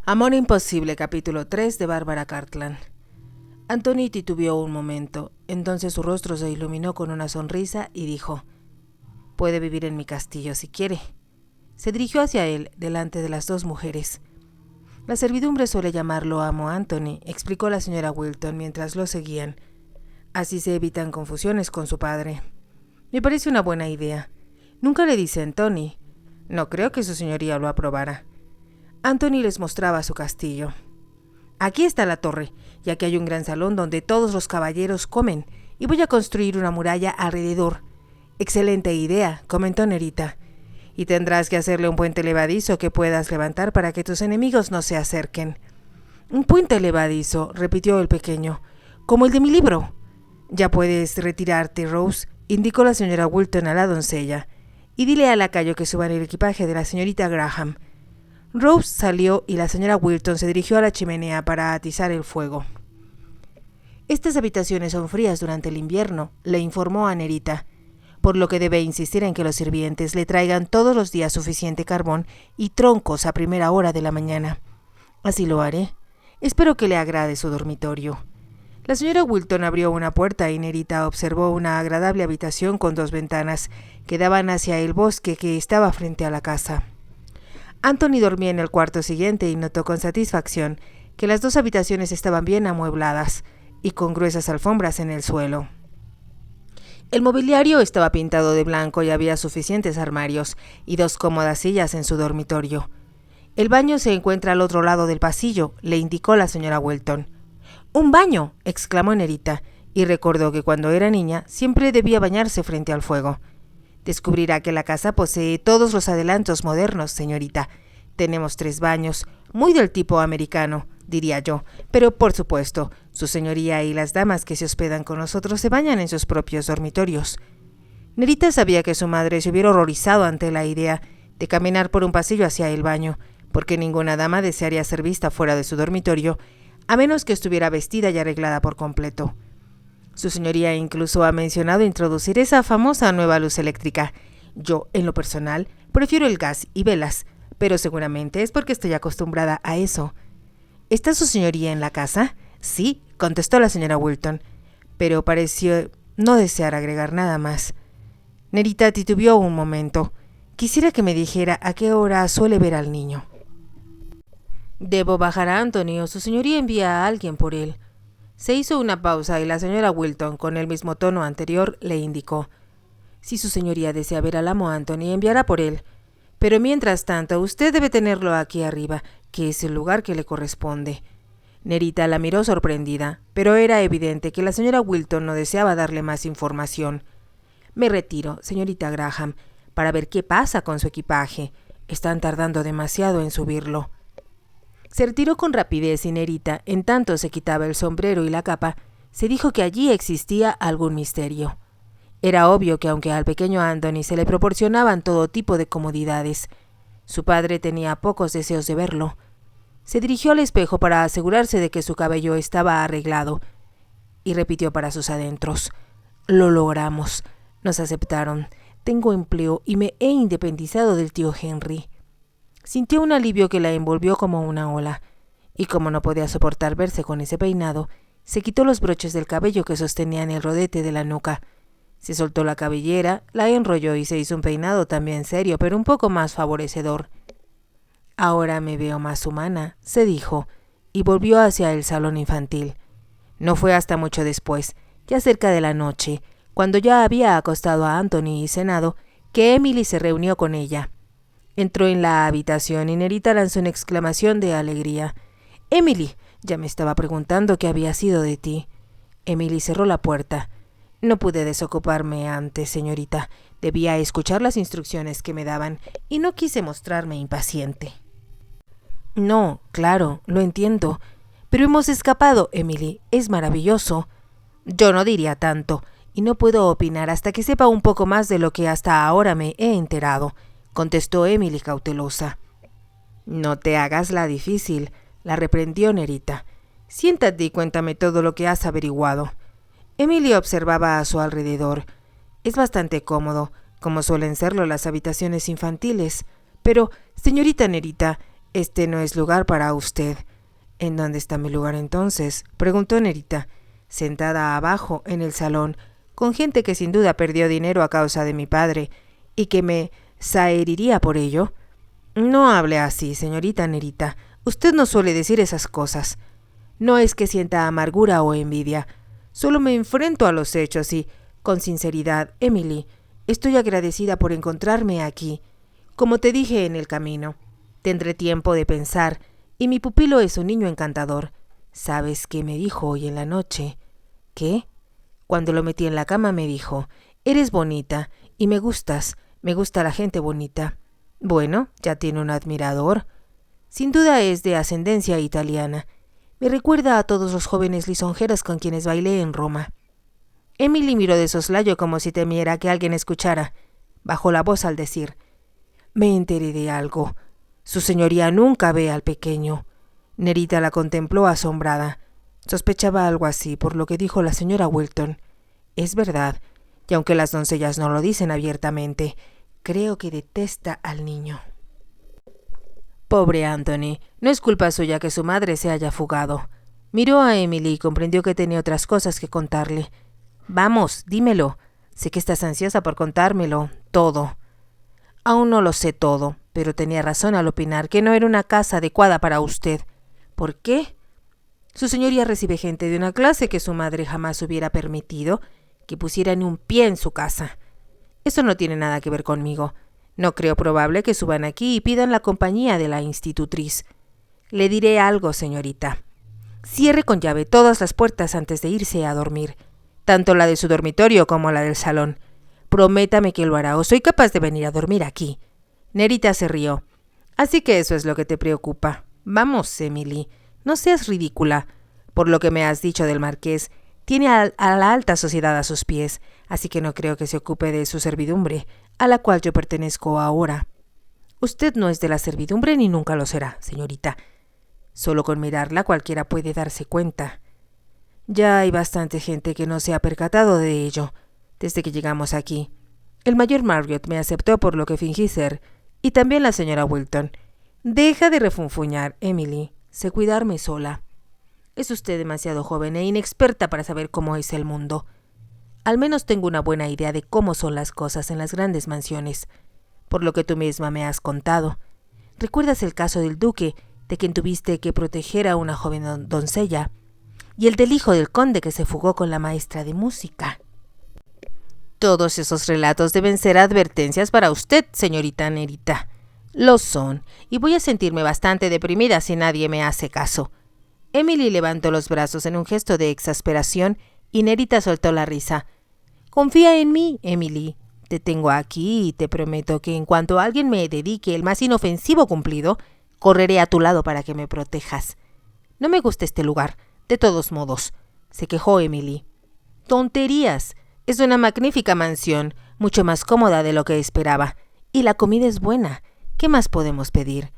Amor imposible, capítulo 3 de Bárbara Cartland. Anthony titubeó un momento, entonces su rostro se iluminó con una sonrisa y dijo: «Puede vivir en mi castillo si quiere». Se dirigió hacia él, delante de las dos mujeres. «La servidumbre suele llamarlo amo Anthony», explicó la señora Wilton mientras lo seguían. «Así se evitan confusiones con su padre». «Me parece una buena idea. Nunca le dicen Tony. No creo que su señoría lo aprobara». Anthony les mostraba su castillo. «Aquí está la torre, y aquí hay un gran salón donde todos los caballeros comen, y voy a construir una muralla alrededor». «Excelente idea», comentó Nerita. «Y tendrás que hacerle un puente levadizo que puedas levantar para que tus enemigos no se acerquen». «Un puente levadizo», repitió el pequeño, «como el de mi libro». «Ya puedes retirarte, Rose», indicó la señora Wilton a la doncella, «y dile al lacayo que suban el equipaje de la señorita Graham». Rose salió y la señora Wilton se dirigió a la chimenea para atizar el fuego. «Estas habitaciones son frías durante el invierno», le informó a Nerita, «por lo que debe insistir en que los sirvientes le traigan todos los días suficiente carbón y troncos a primera hora de la mañana». «Así lo haré. Espero que le agrade su dormitorio». La señora Wilton abrió una puerta y Nerita observó una agradable habitación con dos ventanas que daban hacia el bosque que estaba frente a la casa. Anthony dormía en el cuarto siguiente y notó con satisfacción que las dos habitaciones estaban bien amuebladas y con gruesas alfombras en el suelo. El mobiliario estaba pintado de blanco y había suficientes armarios y dos cómodas sillas en su dormitorio. «El baño se encuentra al otro lado del pasillo», le indicó la señora Wilton. «¡Un baño!», exclamó Nerita, y recordó que cuando era niña siempre debía bañarse frente al fuego. «Descubrirá que la casa posee todos los adelantos modernos, señorita. Tenemos 3 baños, muy del tipo americano, diría yo, pero por supuesto, su señoría y las damas que se hospedan con nosotros se bañan en sus propios dormitorios». Nerita sabía que su madre se hubiera horrorizado ante la idea de caminar por un pasillo hacia el baño, porque ninguna dama desearía ser vista fuera de su dormitorio, a menos que estuviera vestida y arreglada por completo. Su señoría incluso ha mencionado introducir esa famosa nueva luz eléctrica. Yo, en lo personal, prefiero el gas y velas, pero seguramente es porque estoy acostumbrada a eso. ¿Está su señoría en la casa? Sí, contestó la señora Wilton, pero pareció no desear agregar nada más. Nerita titubeó un momento. Quisiera que me dijera a qué hora suele ver al niño. «Debo bajar a Anthony o su señoría envía a alguien por él». Se hizo una pausa y la señora Wilton, con el mismo tono anterior, le indicó: «Si su señoría desea ver al amo Anthony, enviará por él. Pero mientras tanto, usted debe tenerlo aquí arriba, que es el lugar que le corresponde». Nerita la miró sorprendida, pero era evidente que la señora Wilton no deseaba darle más información. «Me retiro, señorita Graham, para ver qué pasa con su equipaje. Están tardando demasiado en subirlo». Se retiró con rapidez y Nerita, en tanto se quitaba el sombrero y la capa, se dijo que allí existía algún misterio. Era obvio que aunque al pequeño Anthony se le proporcionaban todo tipo de comodidades, su padre tenía pocos deseos de verlo. Se dirigió al espejo para asegurarse de que su cabello estaba arreglado y repitió para sus adentros: «Lo logramos. Nos aceptaron. Tengo empleo y me he independizado del tío Henry». Sintió un alivio que la envolvió como una ola, y como no podía soportar verse con ese peinado, se quitó los broches del cabello que sostenían el rodete de la nuca. Se soltó la cabellera, la enrolló y se hizo un peinado también serio, pero un poco más favorecedor. «Ahora me veo más humana», se dijo, y volvió hacia el salón infantil. No fue hasta mucho después, ya cerca de la noche, cuando ya había acostado a Anthony y cenado, que Emily se reunió con ella. Entró en la habitación y Nerita lanzó una exclamación de alegría. «Emily, ya me estaba preguntando qué había sido de ti». Emily cerró la puerta. «No pude desocuparme antes, señorita. Debía escuchar las instrucciones que me daban y no quise mostrarme impaciente». «No, claro, lo entiendo. Pero hemos escapado, Emily. Es maravilloso». «Yo no diría tanto, y no puedo opinar hasta que sepa un poco más de lo que hasta ahora me he enterado», contestó Emily cautelosa. «No te hagas la difícil», la reprendió Nerita. «Siéntate y cuéntame todo lo que has averiguado». Emily observaba a su alrededor. «Es bastante cómodo, como suelen serlo las habitaciones infantiles. Pero, señorita Nerita, Este no es lugar para usted. ¿En dónde está mi lugar entonces?, preguntó Nerita, sentada abajo en el salón, con gente que sin duda perdió dinero a causa de mi padre y que me zaheriría por ello. No hable así, señorita Nerita. Usted no suele decir esas cosas. No es que sienta amargura o envidia. Solo me enfrento a los hechos y, con sinceridad, Emily, estoy agradecida por encontrarme aquí. Como te dije en el camino, tendré tiempo de pensar y mi pupilo es un niño encantador. ¿Sabes qué me dijo hoy en la noche? ¿Qué? Cuando lo metí en la cama me dijo: eres bonita y me gustas, me gusta la gente bonita. Bueno, ya tiene un admirador. Sin duda es de ascendencia italiana. Me recuerda a todos los jóvenes lisonjeros con quienes bailé en Roma. Emily miró de soslayo como si temiera que alguien escuchara. Bajó la voz al decir: me enteré de algo. Su señoría nunca ve al pequeño. Nerita la contempló asombrada. Sospechaba algo así por lo que dijo la señora Wilton. Es verdad, y aunque las doncellas no lo dicen abiertamente, creo que detesta al niño. Pobre Anthony, no es culpa suya que su madre se haya fugado. Miró a Emily y comprendió que tenía otras cosas que contarle. Vamos, dímelo. Sé que estás ansiosa por contármelo, todo. Aún no lo sé todo, pero tenía razón al opinar que no era una casa adecuada para usted. ¿Por qué? Su señoría recibe gente de una clase que su madre jamás hubiera permitido que pusiera ni un pie en su casa. Eso no tiene nada que ver conmigo. No creo probable que suban aquí y pidan la compañía de la institutriz. Le diré algo, señorita. Cierre con llave todas las puertas antes de irse a dormir, tanto la de su dormitorio como la del salón. Prométame que lo hará o soy capaz de venir a dormir aquí. Nerita se rió. Así que eso es lo que te preocupa. Vamos, Emily, no seas ridícula. Por lo que me has dicho del marqués, tiene a la alta sociedad a sus pies, así que no creo que se ocupe de su servidumbre, a la cual yo pertenezco ahora. Usted no es de la servidumbre ni nunca lo será, señorita. Solo con mirarla cualquiera puede darse cuenta. Ya hay bastante gente que no se ha percatado de ello desde que llegamos aquí. El mayor Marriott me aceptó por lo que fingí ser, y también la señora Wilton. Deja de refunfuñar, Emily. Sé cuidarme sola. Es usted demasiado joven e inexperta para saber cómo es el mundo. Al menos tengo una buena idea de cómo son las cosas en las grandes mansiones, por lo que tú misma me has contado. ¿Recuerdas el caso del duque, de quien tuviste que proteger a una joven doncella? Y el del hijo del conde que se fugó con la maestra de música. Todos esos relatos deben ser advertencias para usted, señorita Nerita. Lo son, y voy a sentirme bastante deprimida si nadie me hace caso. Emily levantó los brazos en un gesto de exasperación y Nerita soltó la risa. Confía en mí, Emily. Te tengo aquí y te prometo que en cuanto alguien me dedique el más inofensivo cumplido, correré a tu lado para que me protejas. No me gusta este lugar, de todos modos, se quejó Emily. Tonterías. Es una magnífica mansión, mucho más cómoda de lo que esperaba. Y la comida es buena. ¿Qué más podemos pedir?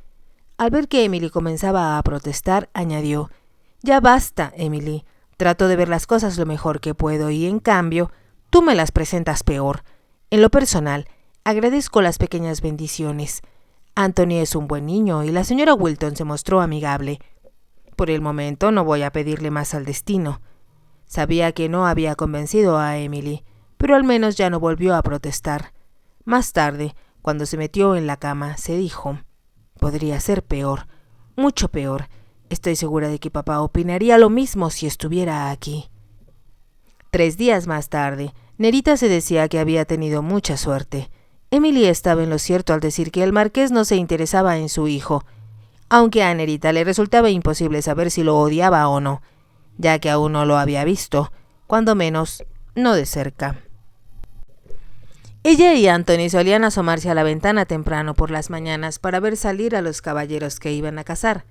Al ver que Emily comenzaba a protestar, añadió: ya basta, Emily. Trato de ver las cosas lo mejor que puedo y, en cambio, tú me las presentas peor. En lo personal, agradezco las pequeñas bendiciones. Anthony es un buen niño y la señora Wilton se mostró amigable. Por el momento no voy a pedirle más al destino. Sabía que no había convencido a Emily, pero al menos ya no volvió a protestar. Más tarde, cuando se metió en la cama, se dijo: podría ser peor, mucho peor. Estoy segura de que papá opinaría lo mismo si estuviera aquí. 3 días más tarde, Nerita se decía que había tenido mucha suerte. Emily estaba en lo cierto al decir que el marqués no se interesaba en su hijo, aunque a Nerita le resultaba imposible saber si lo odiaba o no, ya que aún no lo había visto, cuando menos, no de cerca. Ella y Anthony solían asomarse a la ventana temprano por las mañanas para ver salir a los caballeros que iban a cazar.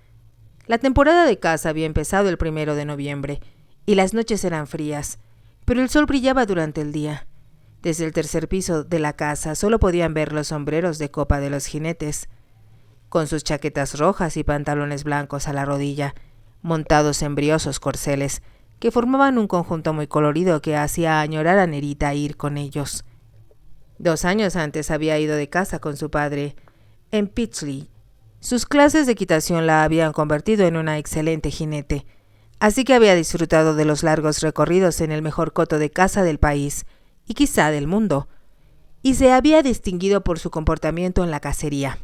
La temporada de caza había empezado el 1 de noviembre, y las noches eran frías, pero el sol brillaba durante el día. Desde el tercer piso de la casa solo podían ver los sombreros de copa de los jinetes, con sus chaquetas rojas y pantalones blancos a la rodilla, montados en briosos corceles, que formaban un conjunto muy colorido que hacía añorar a Nerita ir con ellos. 2 años antes había ido de caza con su padre en Pytchley. Sus clases de equitación la habían convertido en una excelente jinete, así que había disfrutado de los largos recorridos en el mejor coto de caza del país, y quizá del mundo, y se había distinguido por su comportamiento en la cacería.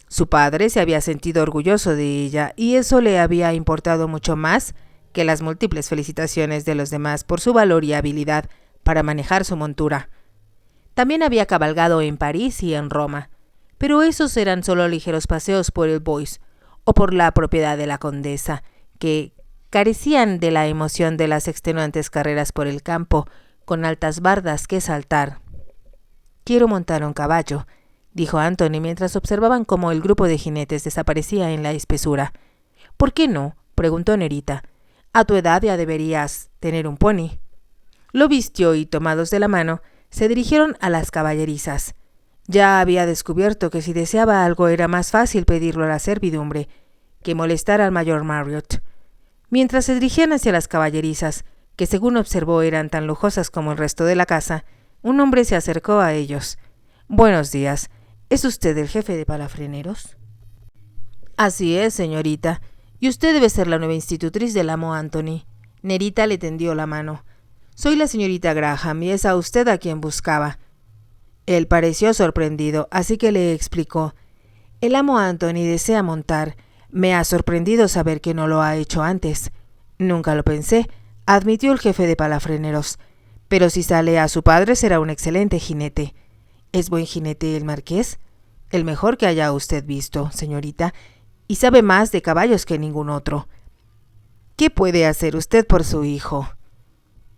Su padre se había sentido orgulloso de ella, y eso le había importado mucho más que las múltiples felicitaciones de los demás por su valor y habilidad para manejar su montura. También había cabalgado en París y en Roma, pero esos eran solo ligeros paseos por el Bois o por la propiedad de la condesa, que carecían de la emoción de las extenuantes carreras por el campo, con altas bardas que saltar. «Quiero montar un caballo», dijo Anthony mientras observaban cómo el grupo de jinetes desaparecía en la espesura. «¿Por qué no?», preguntó Nerita. «A tu edad ya deberías tener un pony». Lo vistió y, tomados de la mano, se dirigieron a las caballerizas. Ya había descubierto que si deseaba algo era más fácil pedirlo a la servidumbre que molestar al mayor Marriott. Mientras se dirigían hacia las caballerizas, que según observó eran tan lujosas como el resto de la casa, un hombre se acercó a ellos. «Buenos días. ¿Es usted el jefe de palafreneros?» «Así es, señorita. Y usted debe ser la nueva institutriz del amo Anthony». Nerita le tendió la mano. «Soy la señorita Graham y es a usted a quien buscaba». Él pareció sorprendido, así que le explicó. «El amo Anthony desea montar. Me ha sorprendido saber que no lo ha hecho antes». «Nunca lo pensé», admitió el jefe de palafreneros. «Pero si sale a su padre será un excelente jinete». «¿Es buen jinete el marqués?» «El mejor que haya usted visto, señorita, y sabe más de caballos que ningún otro». «¿Qué puede hacer usted por su hijo?»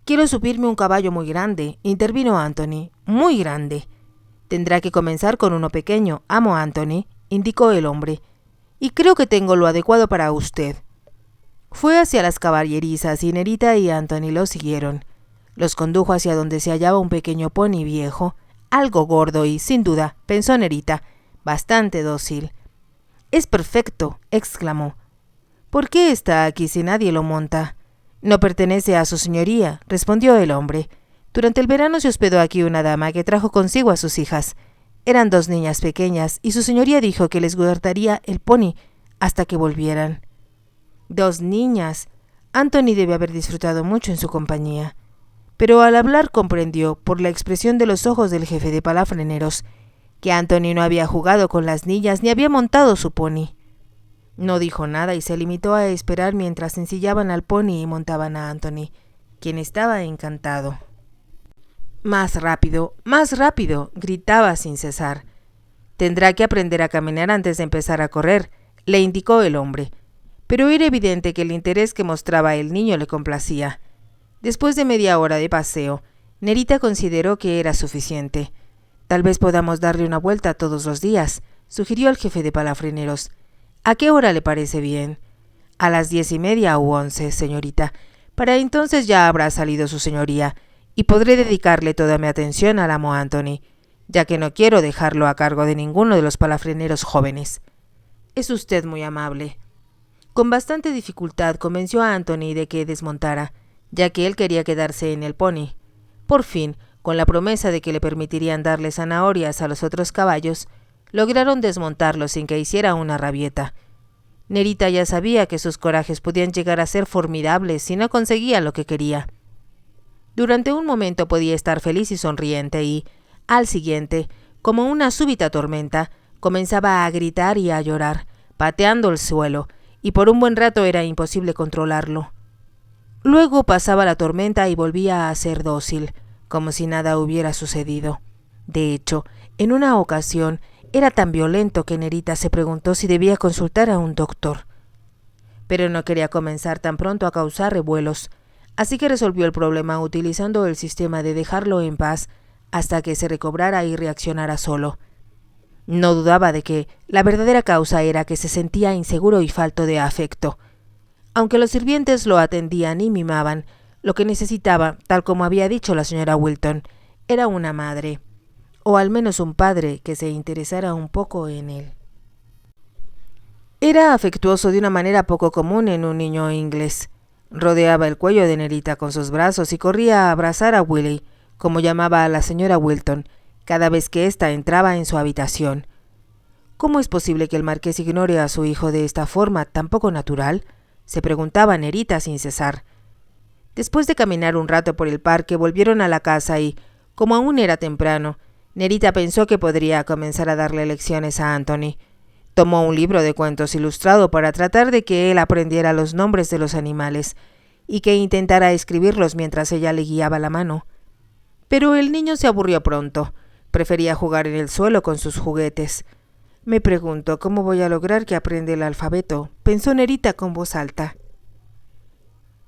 «Quiero subirme un caballo muy grande», intervino Anthony. «Muy grande». «Tendrá que comenzar con uno pequeño, amo Anthony», indicó el hombre. «Y creo que tengo lo adecuado para usted». Fue hacia las caballerizas y Nerita y Anthony lo siguieron. Los condujo hacia donde se hallaba un pequeño pony viejo, algo gordo y, sin duda, pensó Nerita, bastante dócil. «Es perfecto», exclamó. «¿Por qué está aquí si nadie lo monta?» «No pertenece a su señoría», respondió el hombre. «Durante el verano se hospedó aquí una dama que trajo consigo a sus hijas. Eran 2 niñas pequeñas y su señoría dijo que les guardaría el pony hasta que volvieran». 2 niñas. Anthony debe haber disfrutado mucho en su compañía. Pero al hablar comprendió, por la expresión de los ojos del jefe de palafreneros, que Anthony no había jugado con las niñas ni había montado su pony. No dijo nada y se limitó a esperar mientras ensillaban al pony y montaban a Anthony, quien estaba encantado. «Más rápido, más rápido», gritaba sin cesar. «Tendrá que aprender a caminar antes de empezar a correr», le indicó el hombre. Pero era evidente que el interés que mostraba el niño le complacía. Después de media hora de paseo, Nerita consideró que era suficiente. «Tal vez podamos darle una vuelta todos los días», sugirió el jefe de palafreneros. «¿A qué hora le parece bien?» «A las 10:30 u 11, señorita. Para entonces ya habrá salido su señoría, y podré dedicarle toda mi atención al amo Anthony, ya que no quiero dejarlo a cargo de ninguno de los palafreneros jóvenes». «Es usted muy amable». Con bastante dificultad convenció a Anthony de que desmontara, ya que él quería quedarse en el pony. Por fin, con la promesa de que le permitirían darle zanahorias a los otros caballos, lograron desmontarlo sin que hiciera una rabieta. Nerita ya sabía que sus corajes podían llegar a ser formidables si no conseguía lo que quería. Durante un momento podía estar feliz y sonriente y, al siguiente, como una súbita tormenta, comenzaba a gritar y a llorar, pateando el suelo, y por un buen rato era imposible controlarlo. Luego pasaba la tormenta y volvía a ser dócil, como si nada hubiera sucedido. De hecho, en una ocasión era tan violento que Nerita se preguntó si debía consultar a un doctor. Pero no quería comenzar tan pronto a causar revuelos, así que resolvió el problema utilizando el sistema de dejarlo en paz hasta que se recobrara y reaccionara solo. No dudaba de que la verdadera causa era que se sentía inseguro y falto de afecto. Aunque los sirvientes lo atendían y mimaban, lo que necesitaba, tal como había dicho la señora Wilton, era una madre, o al menos un padre que se interesara un poco en él. Era afectuoso de una manera poco común en un niño inglés. Rodeaba el cuello de Nerita con sus brazos y corría a abrazar a Willie, como llamaba a la señora Wilton, cada vez que ésta entraba en su habitación. ¿Cómo es posible que el marqués ignore a su hijo de esta forma tan poco natural?, se preguntaba Nerita sin cesar. Después de caminar un rato por el parque, volvieron a la casa y, como aún era temprano, Nerita pensó que podría comenzar a darle lecciones a Anthony. Tomó un libro de cuentos ilustrado para tratar de que él aprendiera los nombres de los animales y que intentara escribirlos mientras ella le guiaba la mano. Pero el niño se aburrió pronto. Prefería jugar en el suelo con sus juguetes. Me pregunto cómo voy a lograr que aprenda el alfabeto, pensó Nerita con voz alta.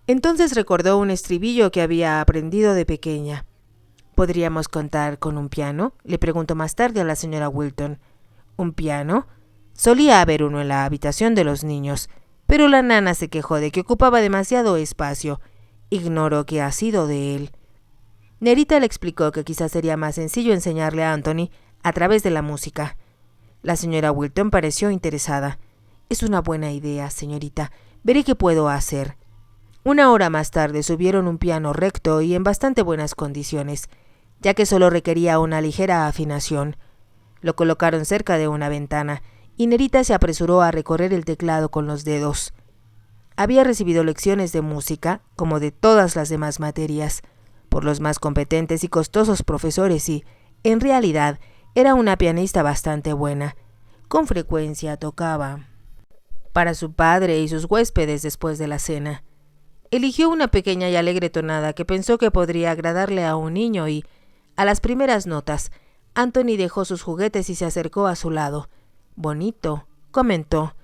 Entonces recordó un estribillo que había aprendido de pequeña. ¿Podríamos contar con un piano?, le preguntó más tarde a la señora Wilton. ¿Un piano? Solía haber uno en la habitación de los niños, pero la nana se quejó de que ocupaba demasiado espacio. Ignoró qué ha sido de él. Nerita le explicó que quizás sería más sencillo enseñarle a Anthony a través de la música. La señora Wilton pareció interesada. «Es una buena idea, señorita. Veré qué puedo hacer». Una hora más tarde subieron un piano recto y en bastante buenas condiciones, ya que solo requería una ligera afinación. Lo colocaron cerca de una ventana y Nerita se apresuró a recorrer el teclado con los dedos. Había recibido lecciones de música, como de todas las demás materias, por los más competentes y costosos profesores y, en realidad, era una pianista bastante buena. Con frecuencia tocaba para su padre y sus huéspedes después de la cena. Eligió una pequeña y alegre tonada que pensó que podría agradarle a un niño y, a las primeras notas, Anthony dejó sus juguetes y se acercó a su lado. «Bonito», comentó.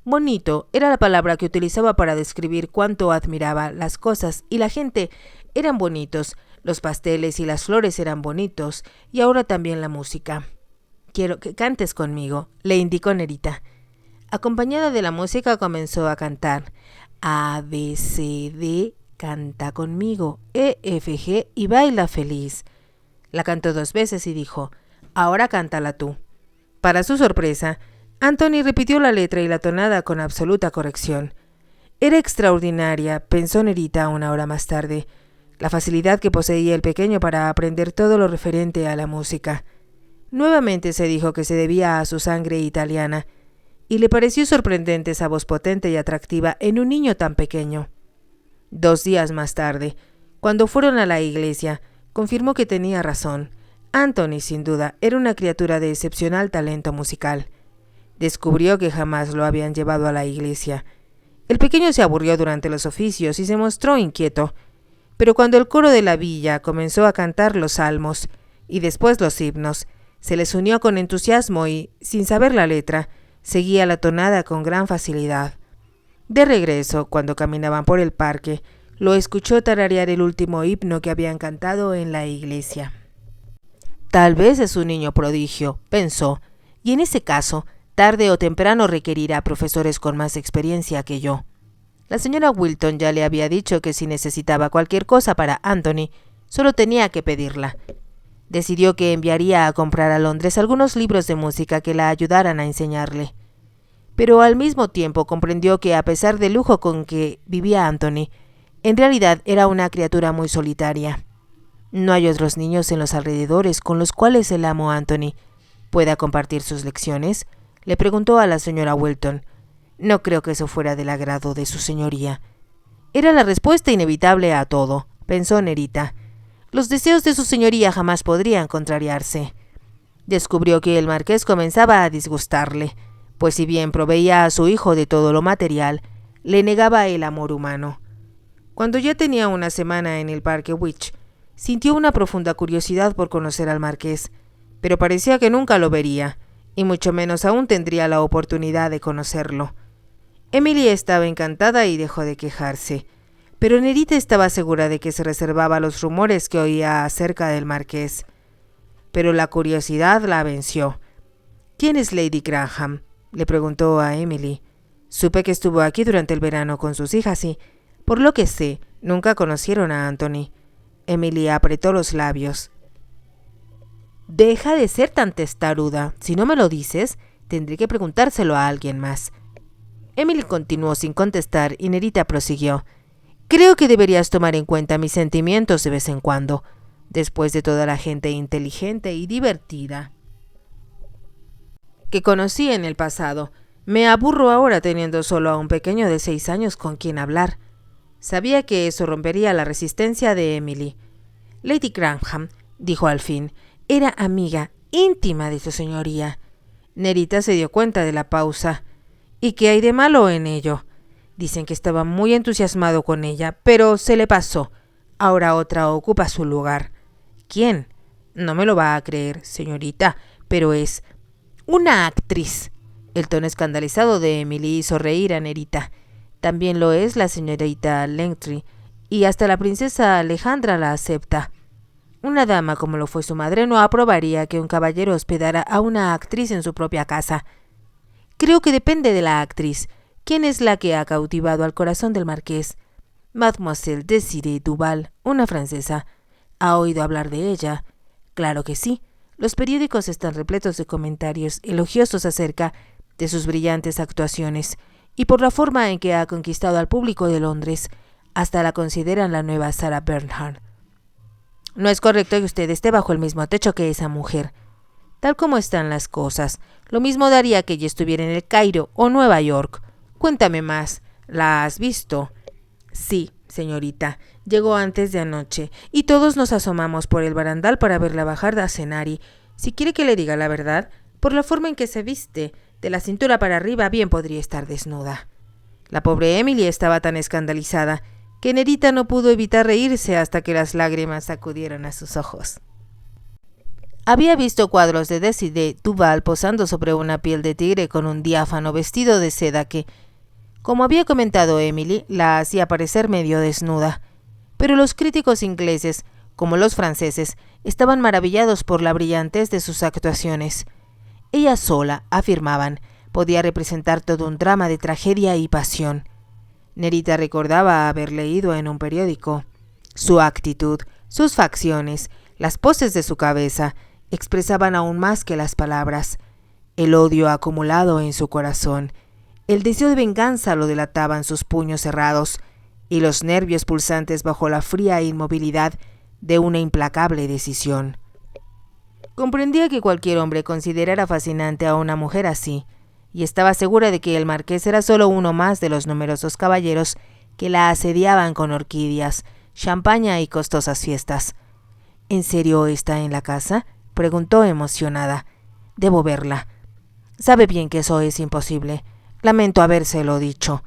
Bonito era la palabra que utilizaba para describir cuánto admiraba las cosas y la gente. Eran bonitos, los pasteles y las flores eran bonitos, y ahora también la música. «Quiero que cantes conmigo», le indicó Nerita. Acompañada de la música comenzó a cantar. A, B, C, D, canta conmigo, E, F, G y baila feliz. La cantó 2 veces y dijo, «Ahora cántala tú». Para su sorpresa, Anthony repitió la letra y la tonada con absoluta corrección. Era extraordinaria, pensó Nerita una hora más tarde, la facilidad que poseía el pequeño para aprender todo lo referente a la música. Nuevamente se dijo que se debía a su sangre italiana, y le pareció sorprendente esa voz potente y atractiva en un niño tan pequeño. 2 días más tarde, cuando fueron a la iglesia, confirmó que tenía razón. Anthony, sin duda, era una criatura de excepcional talento musical. Descubrió que jamás lo habían llevado a la iglesia. El pequeño se aburrió durante los oficios y se mostró inquieto, pero cuando el coro de la villa comenzó a cantar los salmos y después los himnos, se les unió con entusiasmo y, sin saber la letra, seguía la tonada con gran facilidad. De regreso, cuando caminaban por el parque, lo escuchó tararear el último himno que habían cantado en la iglesia. Tal vez es un niño prodigio, pensó, y en ese caso, tarde o temprano requerirá profesores con más experiencia que yo. La señora Wilton ya le había dicho que si necesitaba cualquier cosa para Anthony, solo tenía que pedirla. Decidió que enviaría a comprar a Londres algunos libros de música que la ayudaran a enseñarle. Pero al mismo tiempo comprendió que, a pesar del lujo con que vivía Anthony, en realidad era una criatura muy solitaria. No hay otros niños en los alrededores con los cuales el amo Anthony pueda compartir sus lecciones, le preguntó a la señora Wilton. No creo que eso fuera del agrado de su señoría. Era la respuesta inevitable a todo, pensó Nerita. Los deseos de su señoría jamás podrían contrariarse. Descubrió que el marqués comenzaba a disgustarle, pues si bien proveía a su hijo de todo lo material, le negaba el amor humano. Cuando ya tenía una semana en el Parque Wych, sintió una profunda curiosidad por conocer al marqués, pero parecía que nunca lo vería, y mucho menos aún tendría la oportunidad de conocerlo. Emily estaba encantada y dejó de quejarse, pero Nerita estaba segura de que se reservaba los rumores que oía acerca del marqués. Pero la curiosidad la venció. «¿Quién es Lady Grantham?», le preguntó a Emily. «Supe que estuvo aquí durante el verano con sus hijas y, por lo que sé, nunca conocieron a Anthony». Emily apretó los labios. «Deja de ser tan testaruda. Si no me lo dices, tendré que preguntárselo a alguien más». Emily continuó sin contestar y Nerita prosiguió. «Creo que deberías tomar en cuenta mis sentimientos de vez en cuando, después de toda la gente inteligente y divertida que conocí en el pasado. Me aburro ahora teniendo solo a un pequeño de 6 años con quien hablar. Sabía que eso rompería la resistencia de Emily. Lady Grantham, dijo al fin, era amiga íntima de su señoría. Nerita se dio cuenta de la pausa. ¿Y qué hay de malo en ello? Dicen que estaba muy entusiasmado con ella, pero se le pasó. Ahora otra ocupa su lugar. ¿Quién? No me lo va a creer, señorita, pero es una actriz. El tono escandalizado de Emily hizo reír a Nerita. También lo es la señorita Langtry, y hasta la princesa Alejandra la acepta. Una dama como lo fue su madre no aprobaría que un caballero hospedara a una actriz en su propia casa. Creo que depende de la actriz. ¿Quién es la que ha cautivado al corazón del marqués? Mademoiselle Désirée Duval, una francesa. ¿Ha oído hablar de ella? Claro que sí. Los periódicos están repletos de comentarios elogiosos acerca de sus brillantes actuaciones y por la forma en que ha conquistado al público de Londres. Hasta la consideran la nueva Sarah Bernhardt. No es correcto que usted esté bajo el mismo techo que esa mujer. Tal como están las cosas, lo mismo daría que ella estuviera en el Cairo o Nueva York. Cuéntame más. ¿La has visto? Sí, señorita. Llegó antes de anoche, y todos nos asomamos por el barandal para verla bajar a cenar y, si quiere que le diga la verdad, por la forma en que se viste, de la cintura para arriba bien podría estar desnuda. La pobre Emily estaba tan escandalizada que Nerita no pudo evitar reírse hasta que las lágrimas acudieron a sus ojos. Había visto cuadros de Désirée Duval posando sobre una piel de tigre con un diáfano vestido de seda que, como había comentado Emily, la hacía parecer medio desnuda. Pero los críticos ingleses, como los franceses, estaban maravillados por la brillantez de sus actuaciones. Ella sola, afirmaban, podía representar todo un drama de tragedia y pasión. Nerita recordaba haber leído en un periódico. Su actitud, sus facciones, las poses de su cabeza, expresaban aún más que las palabras. El odio acumulado en su corazón, el deseo de venganza lo delataban sus puños cerrados y los nervios pulsantes bajo la fría inmovilidad de una implacable decisión. Comprendía que cualquier hombre considerara fascinante a una mujer así, y estaba segura de que el marqués era solo uno más de los numerosos caballeros que la asediaban con orquídeas, champaña y costosas fiestas. ¿En serio está en la casa?, preguntó emocionada. Debo verla. Sabe bien que eso es imposible. Lamento habérselo dicho.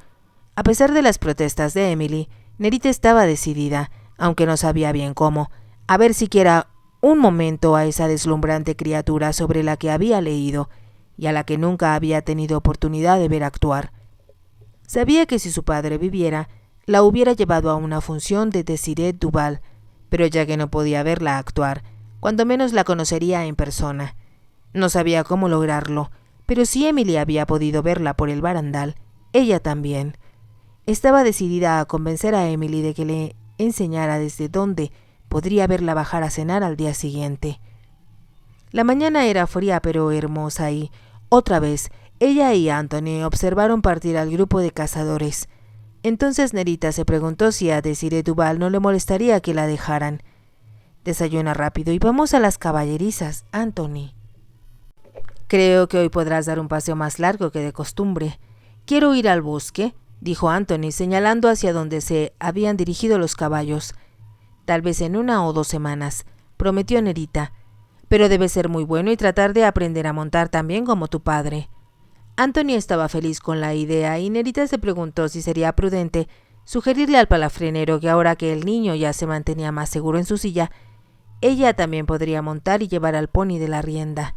A pesar de las protestas de Emily, Nerita estaba decidida, aunque no sabía bien cómo, a ver siquiera un momento a esa deslumbrante criatura sobre la que había leído y a la que nunca había tenido oportunidad de ver actuar. Sabía que si su padre viviera, la hubiera llevado a una función de Désirée Duval, pero ya que no podía verla actuar, cuando menos la conocería en persona. No sabía cómo lograrlo, pero si Emily había podido verla por el barandal, ella también. Estaba decidida a convencer a Emily de que le enseñara desde dónde podría verla bajar a cenar al día siguiente. La mañana era fría pero hermosa y, otra vez, ella y Anthony observaron partir al grupo de cazadores. Entonces Nerita se preguntó si a Désirée Duval no le molestaría que la dejaran. Desayuna rápido y vamos a las caballerizas, Anthony. Creo que hoy podrás dar un paseo más largo que de costumbre. Quiero ir al bosque, dijo Anthony, señalando hacia donde se habían dirigido los caballos. Tal vez en 1 o 2 semanas, prometió Nerita. Pero debe ser muy bueno y tratar de aprender a montar tan bien como tu padre. Anthony estaba feliz con la idea y Nerita se preguntó si sería prudente sugerirle al palafrenero que ahora que el niño ya se mantenía más seguro en su silla, ella también podría montar y llevar al pony de la rienda.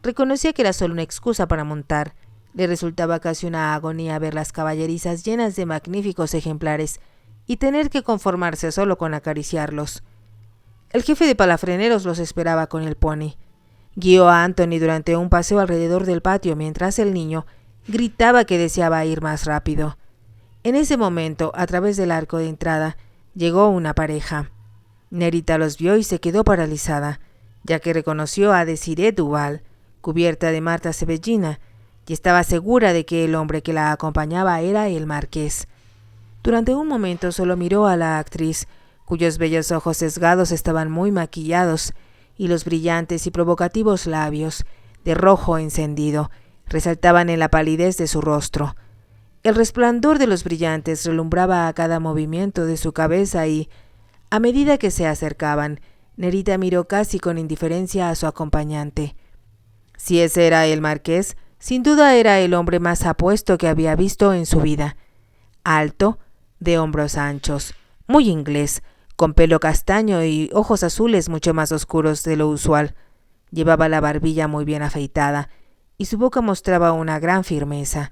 Reconocía que era solo una excusa para montar. Le resultaba casi una agonía ver las caballerizas llenas de magníficos ejemplares y tener que conformarse solo con acariciarlos. El jefe de palafreneros los esperaba con el pony. Guió a Anthony durante un paseo alrededor del patio mientras el niño gritaba que deseaba ir más rápido. En ese momento, a través del arco de entrada, llegó una pareja. Nerita los vio y se quedó paralizada, ya que reconoció a Désirée Duval, cubierta de Marta Sebellina, y estaba segura de que el hombre que la acompañaba era el marqués. Durante un momento solo miró a la actriz, cuyos bellos ojos sesgados estaban muy maquillados, y los brillantes y provocativos labios, de rojo encendido, resaltaban en la palidez de su rostro. El resplandor de los brillantes relumbraba a cada movimiento de su cabeza y, a medida que se acercaban, Nerita miró casi con indiferencia a su acompañante. Si ese era el marqués, sin duda era el hombre más apuesto que había visto en su vida. Alto, de hombros anchos, muy inglés, con pelo castaño y ojos azules mucho más oscuros de lo usual. Llevaba la barbilla muy bien afeitada y su boca mostraba una gran firmeza,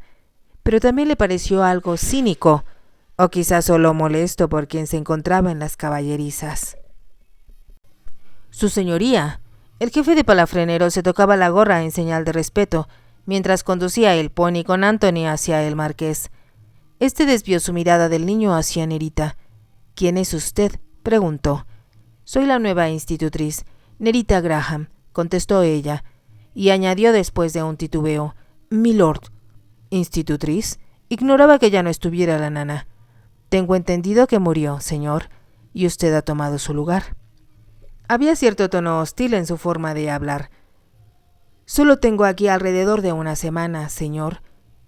pero también le pareció algo cínico, o quizás solo molesto por quien se encontraba en las caballerizas. Su señoría, el jefe de palafreneros, se tocaba la gorra en señal de respeto, mientras conducía el pony con Anthony hacia el marqués. Este desvió su mirada del niño hacia Nerita. «¿Quién es usted?», preguntó. «Soy la nueva institutriz, Nerita Graham», contestó ella, y añadió después de un titubeo: «Milord». «¿Institutriz?». Ignoraba que ya no estuviera la nana. «Tengo entendido que murió, señor, y usted ha tomado su lugar». Había cierto tono hostil en su forma de hablar. «Solo tengo aquí alrededor de una semana, señor».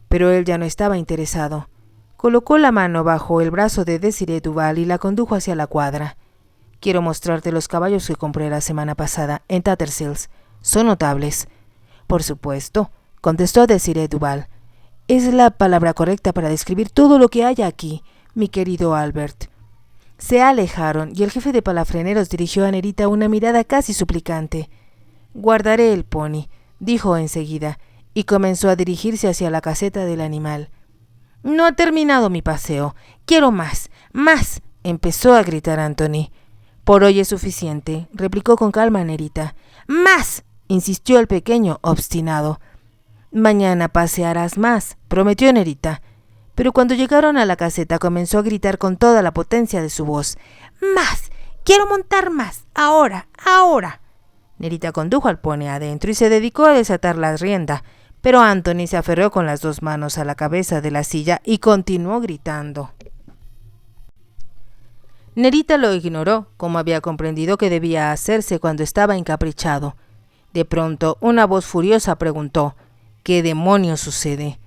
Pero él ya no estaba interesado. Colocó la mano bajo el brazo de Desiree Duval y la condujo hacia la cuadra. «Quiero mostrarte los caballos que compré la semana pasada en Tattersall's. Son notables». «Por supuesto», contestó Desiree Duval. «Es la palabra correcta para describir todo lo que hay aquí, mi querido Albert». Se alejaron y el jefe de palafreneros dirigió a Nerita una mirada casi suplicante. «Guardaré el pony», dijo enseguida, y comenzó a dirigirse hacia la caseta del animal. «No ha terminado mi paseo. Quiero más, más», empezó a gritar Anthony. «Por hoy es suficiente», replicó con calma Nerita. «Más», insistió el pequeño, obstinado. «Mañana pasearás más», prometió Nerita. Pero cuando llegaron a la caseta comenzó a gritar con toda la potencia de su voz. «¡Más! ¡Quiero montar más! ¡Ahora! ¡Ahora!». Nerita condujo al pony adentro y se dedicó a desatar la rienda, pero Anthony se aferró con las dos manos a la cabeza de la silla y continuó gritando. Nerita lo ignoró, como había comprendido que debía hacerse cuando estaba encaprichado. De pronto, una voz furiosa preguntó: «¿Qué demonios sucede?».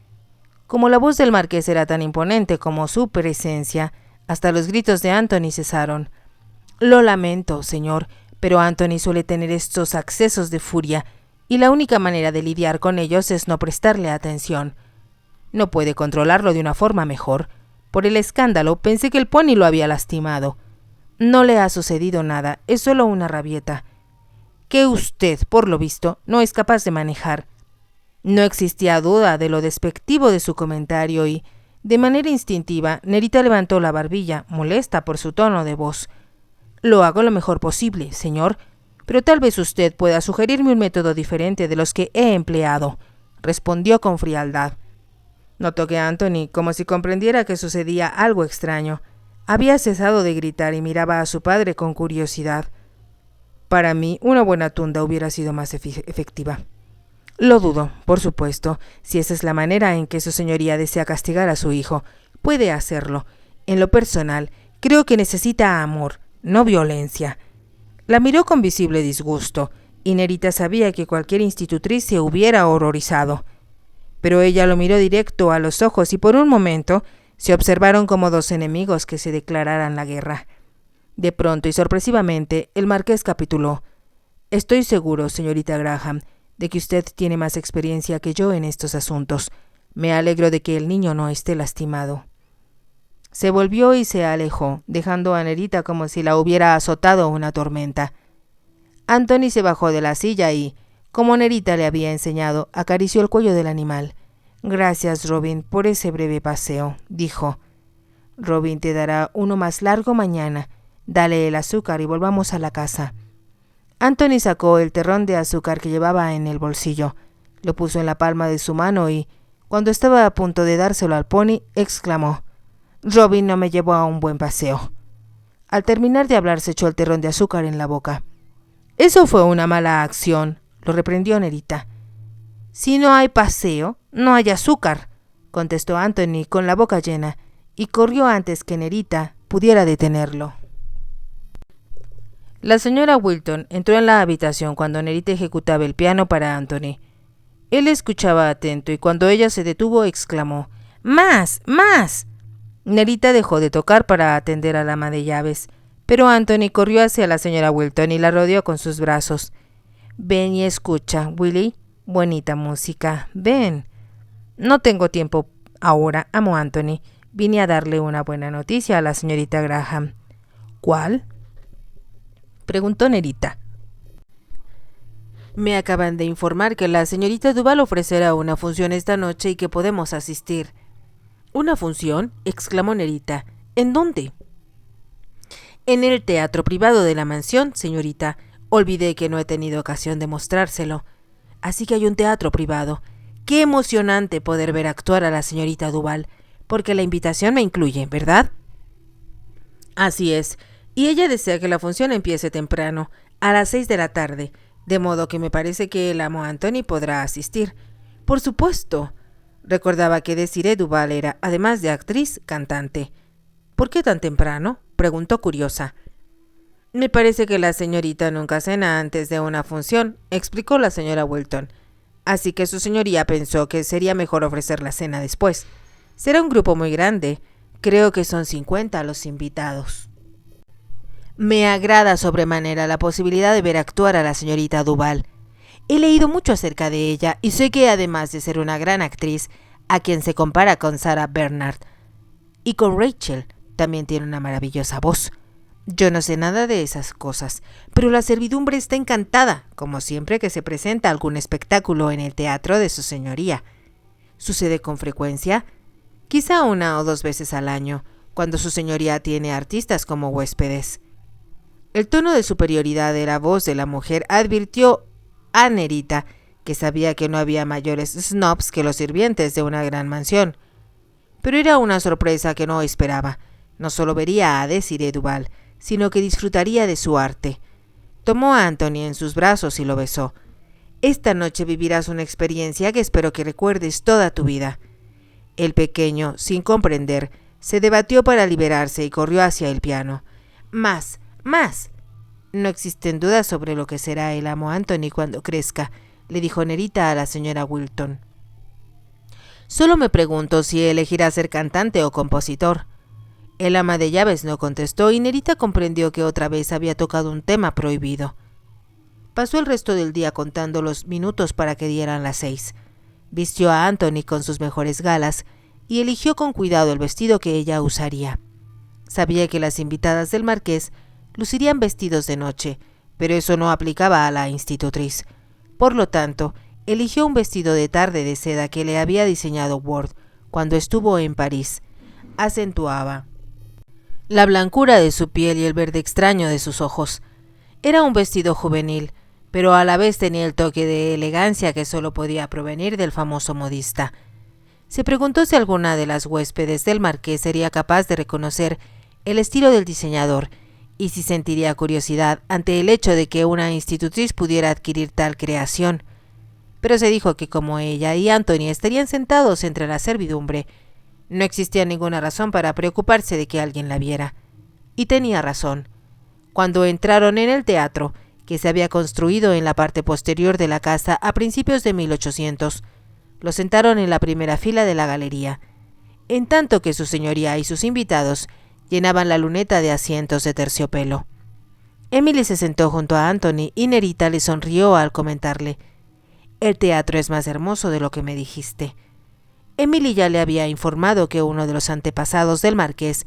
Como la voz del marqués era tan imponente como su presencia, hasta los gritos de Anthony cesaron. «Lo lamento, señor, pero Anthony suele tener estos accesos de furia, y la única manera de lidiar con ellos es no prestarle atención. No puede controlarlo de una forma mejor. Por el escándalo pensé que el pony lo había lastimado. No le ha sucedido nada, es solo una rabieta, que usted, por lo visto, no es capaz de manejar». No existía duda de lo despectivo de su comentario y, de manera instintiva, Nerita levantó la barbilla, molesta por su tono de voz. «Lo hago lo mejor posible, señor, pero tal vez usted pueda sugerirme un método diferente de los que he empleado», respondió con frialdad. Notó que Anthony, como si comprendiera que sucedía algo extraño, había cesado de gritar y miraba a su padre con curiosidad. «Para mí, una buena tunda hubiera sido más efectiva». «Lo dudo, por supuesto. Si esa es la manera en que su señoría desea castigar a su hijo, puede hacerlo. En lo personal, creo que necesita amor, no violencia». La miró con visible disgusto, y Nerita sabía que cualquier institutriz se hubiera horrorizado. Pero ella lo miró directo a los ojos y por un momento se observaron como dos enemigos que se declararan la guerra. De pronto y sorpresivamente, el marqués capituló. «Estoy seguro, señorita Graham, de que usted tiene más experiencia que yo en estos asuntos. Me alegro de que el niño no esté lastimado». Se volvió y se alejó, dejando a Nerita como si la hubiera azotado una tormenta. Anthony se bajó de la silla y, como Nerita le había enseñado, acarició el cuello del animal. «Gracias, Robin, por ese breve paseo», dijo. «Robin te dará uno más largo mañana. Dale el azúcar y volvamos a la casa». Anthony sacó el terrón de azúcar que llevaba en el bolsillo, lo puso en la palma de su mano y, cuando estaba a punto de dárselo al pony, exclamó: «Robin no me llevó a un buen paseo». Al terminar de hablar se echó el terrón de azúcar en la boca. «Eso fue una mala acción», lo reprendió Nerita. «Si no hay paseo, no hay azúcar», contestó Anthony con la boca llena, y corrió antes que Nerita pudiera detenerlo. La señora Wilton entró en la habitación cuando Nerita ejecutaba el piano para Anthony. Él escuchaba atento y cuando ella se detuvo exclamó: ¡Más! ¡Más! Nerita dejó de tocar para atender al ama de llaves, pero Anthony corrió hacia la señora Wilton y la rodeó con sus brazos. «Ven y escucha, Willie. Bonita música. Ven». «No tengo tiempo ahora, amo Anthony. Vine a darle una buena noticia a la señorita Graham». «¿Cuál?», preguntó Nerita. «Me acaban de informar que la señorita Duval ofrecerá una función esta noche y que podemos asistir». «¿Una función?», exclamó Nerita. «¿En dónde?». «En el teatro privado de la mansión, señorita. Olvidé que no he tenido ocasión de mostrárselo. Así que hay un teatro privado. Qué emocionante poder ver actuar a la señorita Duval, porque la invitación me incluye, ¿verdad?». «Así es, y ella desea que la función empiece temprano, a las 6 de la tarde, de modo que me parece que el amo Anthony podrá asistir». «Por supuesto». Recordaba que Desiree Duval era, además de actriz, cantante. «¿Por qué tan temprano?», preguntó curiosa. «Me parece que la señorita nunca cena antes de una función», explicó la señora Wilton. «Así que su señoría pensó que sería mejor ofrecer la cena después. Será un grupo muy grande. Creo que son 50 los invitados». «Me agrada sobremanera la posibilidad de ver actuar a la señorita Duval. He leído mucho acerca de ella y sé que además de ser una gran actriz, a quien se compara con Sarah Bernhardt y con Rachel, también tiene una maravillosa voz. Yo no sé nada de esas cosas, pero la servidumbre está encantada, como siempre que se presenta algún espectáculo en el teatro de su señoría. Sucede con frecuencia, quizá 1 o 2 veces al año, cuando su señoría tiene artistas como huéspedes». El tono de superioridad de la voz de la mujer advirtió a Nerita que sabía que no había mayores snobs que los sirvientes de una gran mansión. Pero era una sorpresa que no esperaba. No solo vería a Desiree Duval, sino que disfrutaría de su arte. Tomó a Anthony en sus brazos y lo besó. «Esta noche vivirás una experiencia que espero que recuerdes toda tu vida». El pequeño, sin comprender, se debatió para liberarse y corrió hacia el piano. «Más, más». «No existen dudas sobre lo que será el amo Anthony cuando crezca», le dijo Nerita a la señora Wilton. «Solo me pregunto si elegirá ser cantante o compositor». El ama de llaves no contestó y Nerita comprendió que otra vez había tocado un tema prohibido. Pasó el resto del día contando los minutos para que dieran las 6. Vistió a Anthony con sus mejores galas y eligió con cuidado el vestido que ella usaría. Sabía que las invitadas del marqués lucirían vestidos de noche, pero eso no aplicaba a la institutriz. Por lo tanto, eligió un vestido de tarde de seda que le había diseñado Ward cuando estuvo en París. Acentuaba la blancura de su piel y el verde extraño de sus ojos. Era un vestido juvenil, pero a la vez tenía el toque de elegancia que solo podía provenir del famoso modista. Se preguntó si alguna de las huéspedes del marqués sería capaz de reconocer el estilo del diseñador y si sentiría curiosidad ante el hecho de que una institutriz pudiera adquirir tal creación. Pero se dijo que como ella y Anthony estarían sentados entre la servidumbre, no existía ninguna razón para preocuparse de que alguien la viera. Y tenía razón. Cuando entraron en el teatro, que se había construido en la parte posterior de la casa a principios de 1800, lo sentaron en la primera fila de la galería, en tanto que su señoría y sus invitados llenaban la luneta de asientos de terciopelo. Emily se sentó junto a Anthony y Nerita le sonrió al comentarle: «El teatro es más hermoso de lo que me dijiste». Emily ya le había informado que uno de los antepasados del marqués,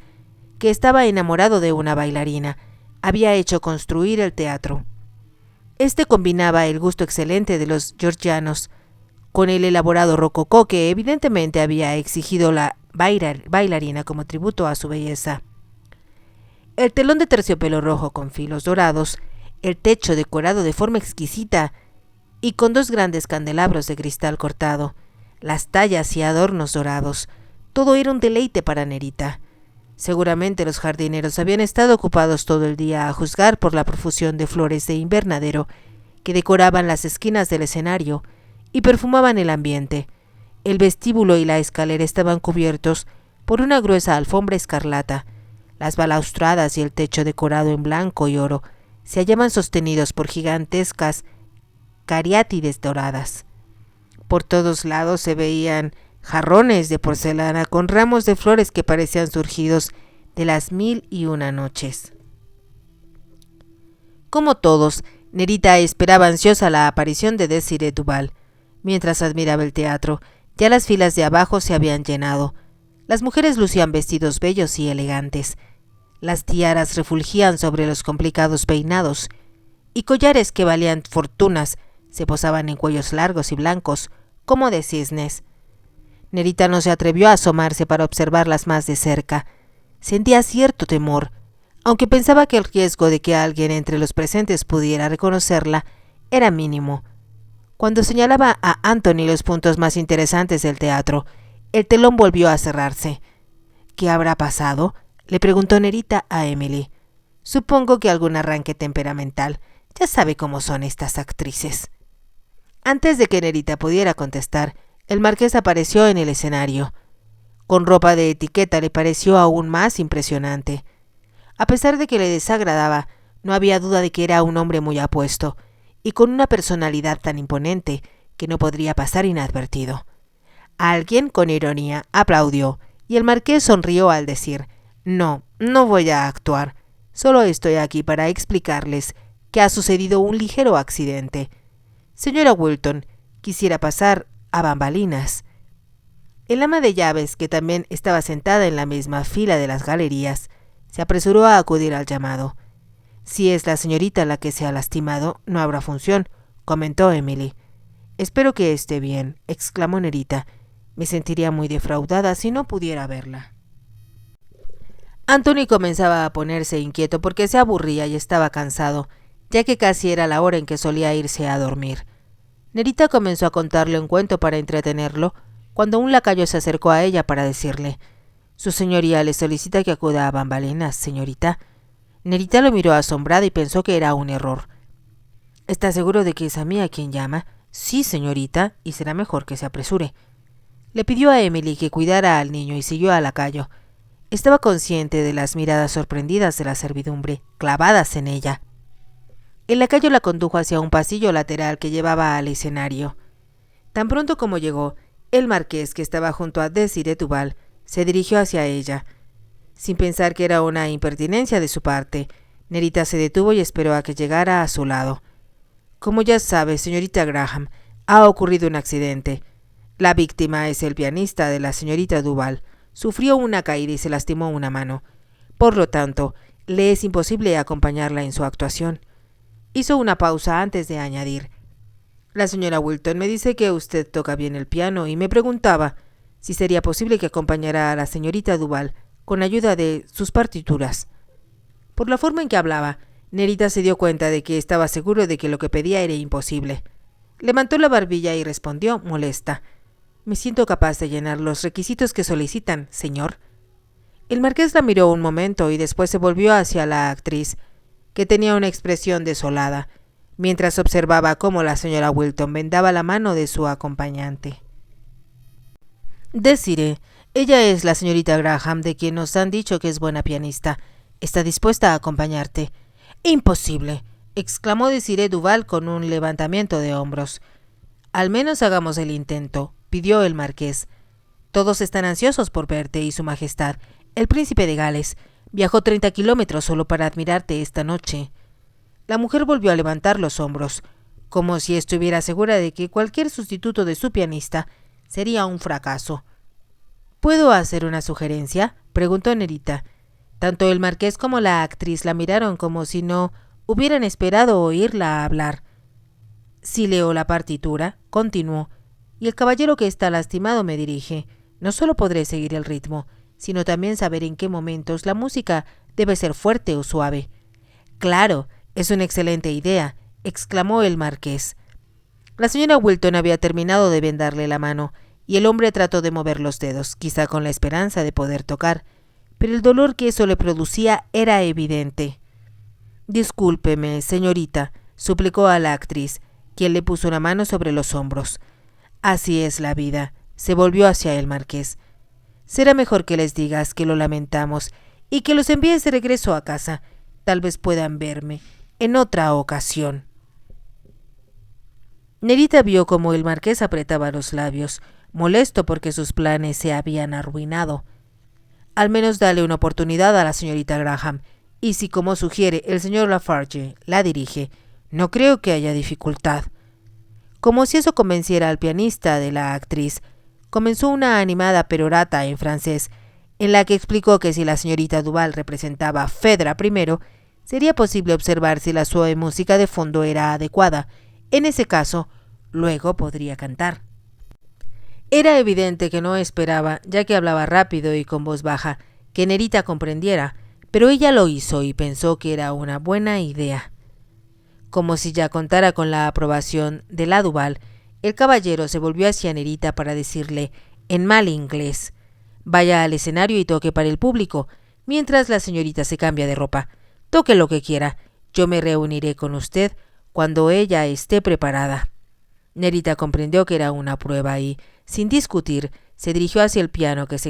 que estaba enamorado de una bailarina, había hecho construir el teatro. Este combinaba el gusto excelente de los georgianos con el elaborado rococó que evidentemente había exigido la bailarina como tributo a su belleza. El telón de terciopelo rojo con filos dorados, el techo decorado de forma exquisita y con 2 grandes candelabros de cristal cortado, las tallas y adornos dorados, todo era un deleite para Nerita. Seguramente los jardineros habían estado ocupados todo el día a juzgar por la profusión de flores de invernadero que decoraban las esquinas del escenario y perfumaban el ambiente. El vestíbulo y la escalera estaban cubiertos por una gruesa alfombra escarlata. Las balaustradas y el techo decorado en blanco y oro se hallaban sostenidos por gigantescas cariátides doradas. Por todos lados se veían jarrones de porcelana con ramos de flores que parecían surgidos de las 1001 noches. Como todos, Nerita esperaba ansiosa la aparición de Désirée Duval. Mientras admiraba el teatro, ya las filas de abajo se habían llenado. Las mujeres lucían vestidos bellos y elegantes. Las tiaras refulgían sobre los complicados peinados, y collares que valían fortunas se posaban en cuellos largos y blancos, como de cisnes. Nerita no se atrevió a asomarse para observarlas más de cerca. Sentía cierto temor, aunque pensaba que el riesgo de que alguien entre los presentes pudiera reconocerla era mínimo. Cuando señalaba a Anthony los puntos más interesantes del teatro, el telón volvió a cerrarse. ¿Qué habrá pasado?, le preguntó Nerita a Emily. Supongo que algún arranque temperamental. Ya sabe cómo son estas actrices. Antes de que Nerita pudiera contestar, el marqués apareció en el escenario. Con ropa de etiqueta le pareció aún más impresionante. A pesar de que le desagradaba, no había duda de que era un hombre muy apuesto y con una personalidad tan imponente que no podría pasar inadvertido. Alguien, con ironía, aplaudió y el marqués sonrió al decir: No voy a actuar. Solo estoy aquí para explicarles que ha sucedido un ligero accidente. Señora Wilton, quisiera pasar a bambalinas. El ama de llaves, que también estaba sentada en la misma fila de las galerías, se apresuró a acudir al llamado. Si es la señorita la que se ha lastimado, no habrá función, comentó Emily. Espero que esté bien, exclamó Nerita. Me sentiría muy defraudada si no pudiera verla. Anthony comenzaba a ponerse inquieto porque se aburría y estaba cansado, ya que casi era la hora en que solía irse a dormir. Nerita comenzó a contarle un cuento para entretenerlo, cuando un lacayo se acercó a ella para decirle: «Su señoría le solicita que acuda a bambalinas, señorita». Nerita lo miró asombrada y pensó que era un error. «¿Está seguro de que es a mí a quien llama?» «Sí, señorita, y será mejor que se apresure». Le pidió a Emily que cuidara al niño y siguió al lacayo. Estaba consciente de las miradas sorprendidas de la servidumbre, clavadas en ella. El lacayo la condujo hacia un pasillo lateral que llevaba al escenario. Tan pronto como llegó, el marqués, que estaba junto a Désirée Duval, se dirigió hacia ella. Sin pensar que era una impertinencia de su parte, Nerita se detuvo y esperó a que llegara a su lado. «Como ya sabe, señorita Graham, ha ocurrido un accidente. La víctima es el pianista de la señorita Duval. Sufrió una caída y se lastimó una mano. Por lo tanto, le es imposible acompañarla en su actuación». Hizo una pausa antes de añadir: «La señora Wilton me dice que usted toca bien el piano y me preguntaba si sería posible que acompañara a la señorita Duval con ayuda de sus partituras». Por la forma en que hablaba, Nerita se dio cuenta de que estaba seguro de que lo que pedía era imposible. Levantó la barbilla y respondió, molesta: «Me siento capaz de llenar los requisitos que solicitan, señor». El marqués la miró un momento y después se volvió hacia la actriz, que tenía una expresión desolada, mientras observaba cómo la señora Wilton vendaba la mano de su acompañante. «Désirée, ella es la señorita Graham, de quien nos han dicho que es buena pianista. Está dispuesta a acompañarte». «Imposible», exclamó Désirée Duval con un levantamiento de hombros. «Al menos hagamos el intento», pidió el marqués. «Todos están ansiosos por verte y su majestad, el príncipe de Gales, viajó 30 kilómetros solo para admirarte esta noche». La mujer volvió a levantar los hombros, como si estuviera segura de que cualquier sustituto de su pianista sería un fracaso. «¿Puedo hacer una sugerencia?», preguntó Nerita. Tanto el marqués como la actriz la miraron como si no hubieran esperado oírla hablar. «Si leo la partitura», continuó, «y el caballero que está lastimado me dirige, no solo podré seguir el ritmo, sino también saber en qué momentos la música debe ser fuerte o suave». «Claro, es una excelente idea», exclamó el marqués. La señora Wilton había terminado de vendarle la mano, y el hombre trató de mover los dedos, quizá con la esperanza de poder tocar, pero el dolor que eso le producía era evidente. «Discúlpeme, señorita», suplicó a la actriz, quien le puso una mano sobre los hombros. «Así es la vida», se volvió hacia el marqués. «Será mejor que les digas que lo lamentamos y que los envíes de regreso a casa. Tal vez puedan verme en otra ocasión». Nerita vio cómo el marqués apretaba los labios, molesto porque sus planes se habían arruinado. Al menos dale una oportunidad a la señorita Graham, y si, como sugiere el señor Lafarge, la dirige, no creo que haya dificultad. Como si eso convenciera al pianista de la actriz, comenzó una animada perorata en francés, en la que explicó que si la señorita Duval representaba a Fedra I, sería posible observar si la suave música de fondo era adecuada. En ese caso, luego podría cantar. Era evidente que no esperaba, ya que hablaba rápido y con voz baja, que Nerita comprendiera, pero ella lo hizo y pensó que era una buena idea. Como si ya contara con la aprobación de la Duval, el caballero se volvió hacia Nerita para decirle, en mal inglés, vaya al escenario y toque para el público, mientras la señorita se cambia de ropa. Toque lo que quiera, yo me reuniré con usted cuando ella esté preparada. Nerita comprendió que era una prueba y, sin discutir, se dirigió hacia el piano que se